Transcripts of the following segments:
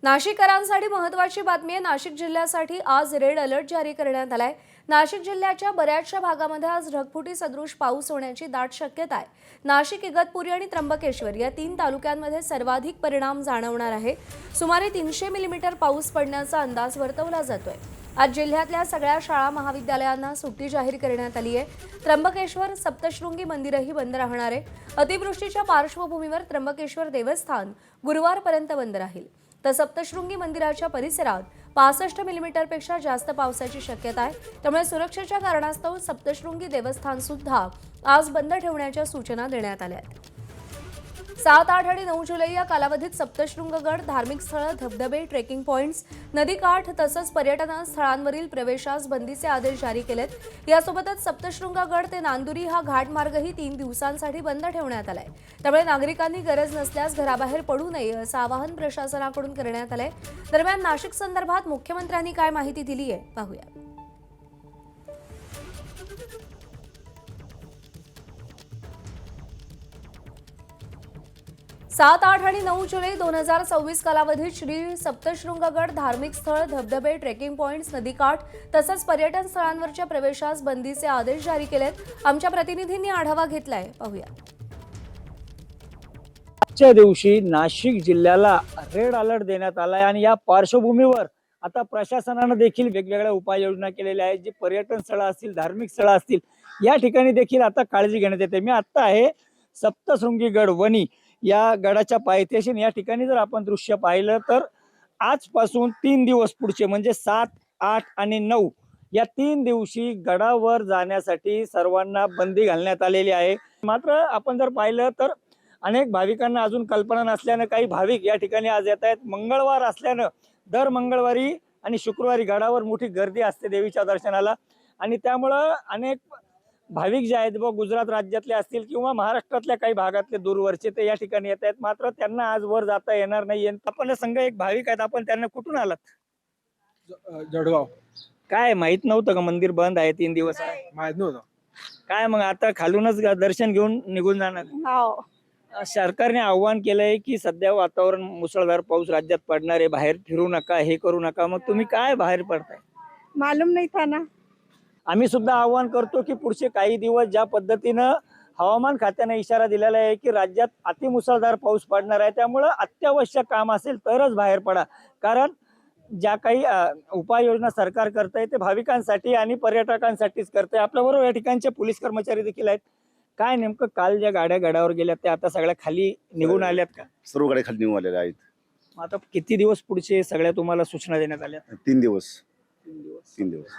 नाशिककरांसाठी महत्त्वाची बातमी आहे। नाशिक जिल्ह्यासाठी आज रेड अलर्ट जारी करण्यात आलाय। नाशिक जिल्ह्याच्या बऱ्याचशा भागामध्ये आज ढगफुटी सदृश पाऊस होण्याची दाट शक्यता आहे। नाशिक, इगतपुरी आणि त्र्यंबकेश्वर या 3 तालुक्यांमध्ये सर्वाधिक परिणाम जाणवणार आहे। सुमारे 300 मिलीमीटर पाऊस पडण्याचा अंदाज वर्तवला जातोय। आज जिल्ह्यातल्या सगळ्या शाळा महाविद्यालयांना सुट्टी जाहीर करण्यात आली आहे। त्र्यंबकेश्वर सप्तशृंगी मंदिरही बंद राहणार आहे। अतिवृष्टीच्या पार्श्वभूमीवर त्र्यंबकेश्वर देवस्थान गुरुवारपर्यंत बंद राहील। तर सप्तशृंगी मंदिराच्या परिसरात 65 मिलीमीटरपेक्षा जास्त पावसाची शक्यता आहे। त्यामुळे सुरक्षेच्या कारणास्तव सप्तशृंगी देवस्थान सुद्धा आज बंद ठेवण्याच्या सूचना देण्यात आल्या आहेत। 7, 8 आणि 9 जुलै या कालावधीत सप्तशृंगगड, धार्मिक स्थळं, धबधबे, ट्रेकिंग पॉइंट्स, नदीकाठ तसंच पर्यटन स्थळांवरील प्रवेशास बंदीचे आदेश जारी केलेत। यासोबतच सप्तशृंगगड ते नांदुरी हा घाटमार्गही 3 दिवसांसाठी बंद ठेवण्यात आलाय। त्यामुळे नागरिकांनी गरज नसल्यास घराबाहेर पडू नये असं आवाहन प्रशासनाकडून करण्यात आलंय। दरम्यान नाशिक संदर्भात मुख्यमंत्र्यांनी काय माहिती दिली आहे पाहूया। 7, 8 आणि 9 जुलै 2024 कालावधीत श्री सप्तशृंगगड, धार्मिक स्थळ, धबधबे, ट्रेकिंग पॉइंट्स, नदीकाठ तसंच पर्यटन स्थळांवरच्या प्रवेशास बंदीचे आदेश जारी केलेत। आमच्या प्रतिनिधींनी आढावा घेतलाय, पाहूया। आजच्या दिवशी नाशिक जिल्ह्याला रेड अलर्ट देण्यात आलाय आणि या पार्श्वभूमीवर आता प्रशासनाने देखील वेगवेगळ्या उपाययोजना केलेल्या आहेत। जी पर्यटन स्थळं असतील, धार्मिक स्थळं असतील, या ठिकाणी देखील आता काळजी घेण्यात येते। मी आता आहे सप्तशृंगीगड वणी या गडाच्या पायथ्याशी। या ठिकाणी जर आपण दृश्य पाहिलं तर आजपासून 3 दिवस पुढचे म्हणजे 7, 8 आणि 9 या 3 दिवशी गडावर जाण्यासाठी सर्वांना बंदी घालण्यात आलेली आहे। मात्र आपण जर पाहिलं तर अनेक भाविकांना अजून कल्पना नसल्यानं काही भाविक या ठिकाणी आज येत आहेत। मंगळवार असल्यानं दर मंगळवारी आणि शुक्रवारी गडावर मोठी गर्दी असते देवीच्या दर्शनाला आणि त्यामुळं अनेक भाविक जे आहेत गुजरात राज्यातले असतील किंवा महाराष्ट्रातल्या काही भागातले दूरवरचे ते या ठिकाणी येत आहेत। मात्र त्यांना आज वर जाता येणार नाही। आपण संघ एक भाविक आहेत, आपण त्यांना कुठून आलात? जळगाव। काय माहित नव्हतं का मंदिर बंद आहे 3 दिवस? माहित नव्हतं काय मग आता खालूनच दर्शन घेऊन निघून जाणार? हो, सरकारने आव्हान केलंय की सध्या वातावरण मुसळधार पाऊस राज्यात पडणार आहे, बाहेर फिरू नका, हे करू नका। मग तुम्ही काय बाहेर पडताय? मालूम नहीं था ना। आम्ही सुद्धा आव्हान करतो की पुढचे काही दिवस ज्या पद्धतीनं हवामान खात्याने इशारा दिलेला आहे की राज्यात अतिमुसळधार पाऊस पडणार आहे, त्यामुळं अत्यावश्यक काम असेल तरच बाहेर पडा। कारण ज्या काही उपाययोजना सरकार करतंय ते भाविकांसाठी आणि पर्यटकांसाठीच करतंय। आपल्याबरोबर या ठिकाणचे पोलीस कर्मचारी देखील आहेत। काय नेमकं काल ज्या गाड्या गडावर गेल्या त्या आता सगळ्या खाली निघून आल्यात का? सर्व गाड्या खाली निघून आलेल्या आहेत। आता किती दिवस पुढचे सगळ्या तुम्हाला सूचना देण्यात आल्या? 3 दिवस 3 दिवस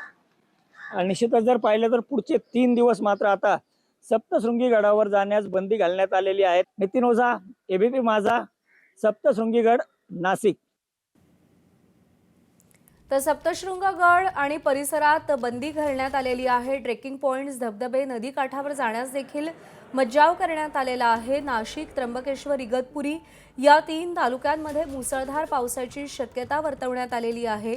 आणि निश्चितच जर पाहिलं तर पुढचे 3 दिवस मात्र आता सप्तशृंगी गडावर जाण्यास बंदी घालण्यात आलेली आहे। नितीन ओझा, एबीपी माझा, सप्तशृंगीगड, नाशिक। तर सप्तशृंगगड आणि परिसरात बंदी घालण्यात आलेली आहे। ट्रेकिंग पॉइंट्स, धबधबे, नदीकाठावर जाण्यास देखील मज्जाव करण्यात आलेला आहे। नाशिक, त्र्यंबकेश्वर, इगतपुरी या 3 तालुक्यांमध्ये मुसळधार पावसाची शक्यता वर्तवण्यात आलेली आहे।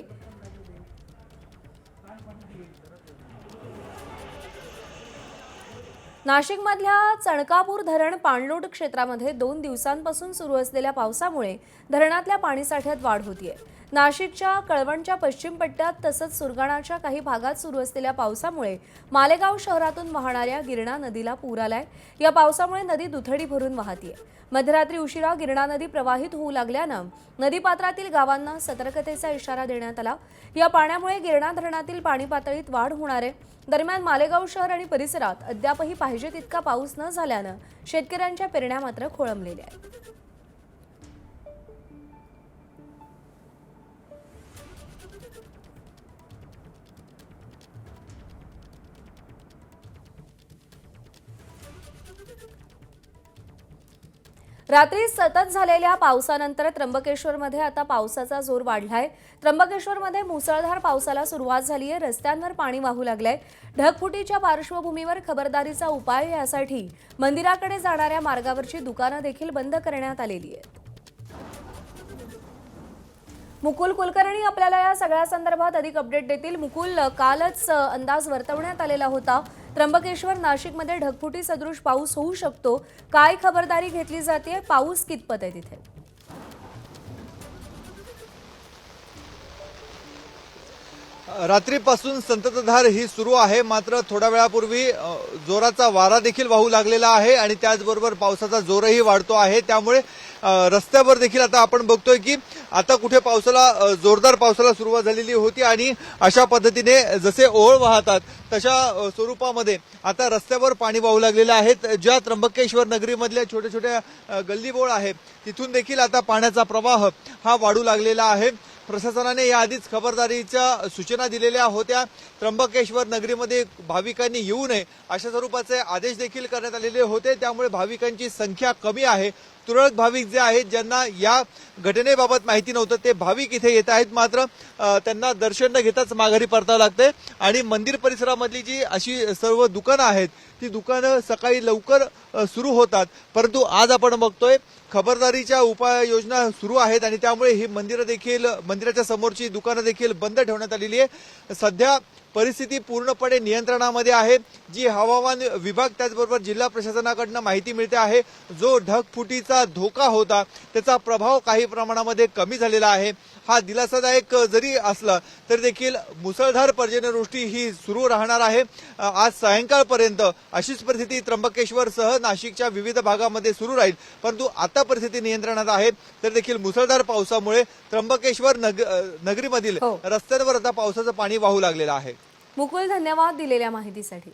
नाशिकमधल्या चणकापूर धरण पाणलोट क्षेत्रामध्ये 2 दिवसांपासून सुरू असलेल्या पावसामुळे धरणातल्या पाणीसाठ्यात वाढ होतीये। नाशिकच्या कळवणच्या पश्चिम पट्ट्यात तसंच सुरगाणाच्या काही भागात सुरू असलेल्या पावसामुळे मालेगाव शहरातून वाहणाऱ्या गिरणा नदीला पूर आलाय। या पावसामुळे नदी दुथडी भरून वाहतीये। मध्यरात्री उशिरा गिरणा नदी प्रवाहित होऊ लागल्यानं नदीपात्रातील गावांना सतर्कतेचा इशारा देण्यात आला। या पाण्यामुळे गिरणा धरणातील पाणी पातळीत वाढ होणार आहे। दरम्यान मालेगाव शहर आणि परिसरात अद्यापही पाहिजे तितका पाऊस न झाल्यानं शेतकऱ्यांच्या पेरण्या मात्र खोळंबलेल्या आहेत। रात्री सतत झालेल्या पावसानंतर त्र्यंबकेश्वरमध्ये आता पावसाचा जोर वाढलाय। त्र्यंबकेश्वरमध्ये मुसळधार पावसाला सुरुवात झाली आहे। रस्त्यांवर पाणी वाहू लागलंय। ढगफुटीच्या पार्श्वभूमीवर खबरदारीचा उपाय यासाठी मंदिराकडे जाणाऱ्या मार्गावरची दुकानं देखील बंद करण्यात आलेली आहेत। मुकुल कुलकर्णी आपल्याला या सगळ्या संदर्भात अधिक अपडेट देतील। मुकुल, कालच अंदाज वर्तवण्यात आलेला होता त्र्यंबकेश्वर नाशिकमध्ये ढगफुटी सदृश पाऊस होऊ शकतो, काय खबरदारी घेतली जाते, पाऊस कितपत आहे तिथे? रात्रीपासून संततधार ही सुरू आहे, मात्र थोड्या वेळापूर्वी जोराचा वारा देखील वाहू लागलेला आहे आणि त्याचबरोबर पावसाचा जोरही वाढतो आहे। त्यामुळे रस्त्यावर देखील आता आपण बघतोय की आता कुठे जोरदार पावसाला सुरुवात झालेली होती आणि अशा पद्धतीने जसे ओळ वाहतात तशा स्वरूपामध्ये आता रस्त्यावर पाणी वाहू लागलेलं आहे। ज्या त्र्यंबकेश्वर नगरीमधल्या छोट्या छोट्या गल्लीबोळ आहे तिथून देखील आता पाण्याचा प्रवाह हा वाढू लागलेला आहे। प्रशासनाने याआधीच खबरदारीच्या सूचना दिलेल्या होत्या। त्र्यंबकेश्वर नगरीमध्ये भाविकांनी येऊ नये अशा स्वरूपाचे आदेश देखील करण्यात आलेले होते। त्यामुळे भाविकांची संख्या कमी आहे। तुरळक भाविक जे आहेत ज्यांना या घटनेबाबत माहिती नव्हतं ते भाविक इथे येत आहेत, मात्र त्यांना दर्शन न घेताच माघारी परतावं लागतंय आणि मंदिर परिसरामधली जी अशी सर्व दुकानं आहेत ती दुकानं सकाळी लवकर सुरू होतात, परंतु आज आपण बघतोय खबरदारीच्या उपाययोजना सुरू आहेत आणि त्यामुळे ही मंदिराच्या समोरची दुकानं देखील बंद ठेवण्यात आलेली आहे। सध्या परिस्थिती पूर्णपणे नियंत्रणामध्ये आहे। जी हवामान विभाग त्याचबरोबर जिल्हा प्रशासनाकडून माहिती मिळते आहे, जो ढगफुटीचा धोका होता त्याचा प्रभाव काही प्रमाणामध्ये कमी झालेला आहे। हा दिलासादायक जरी असला तरी देखील मुसळधार पर्जन्यवृष्टी ही सुरू राहणार आहे। आज सायंकाळपर्यंत अशीच परिस्थिती त्र्यंबकेश्वरसह नाशिकच्या विविध भागामध्ये सुरू राहील, परंतु आता परिस्थिती नियंत्रणात आहे। तर देखील मुसळधार पावसामुळे त्र्यंबकेश्वर नगरीमधील रस्त्यांवर आता पावसाचं पाणी वाहू लागलेलं आहे। मुकुल, धन्यवाद दिलेल्या माहितीसाठी।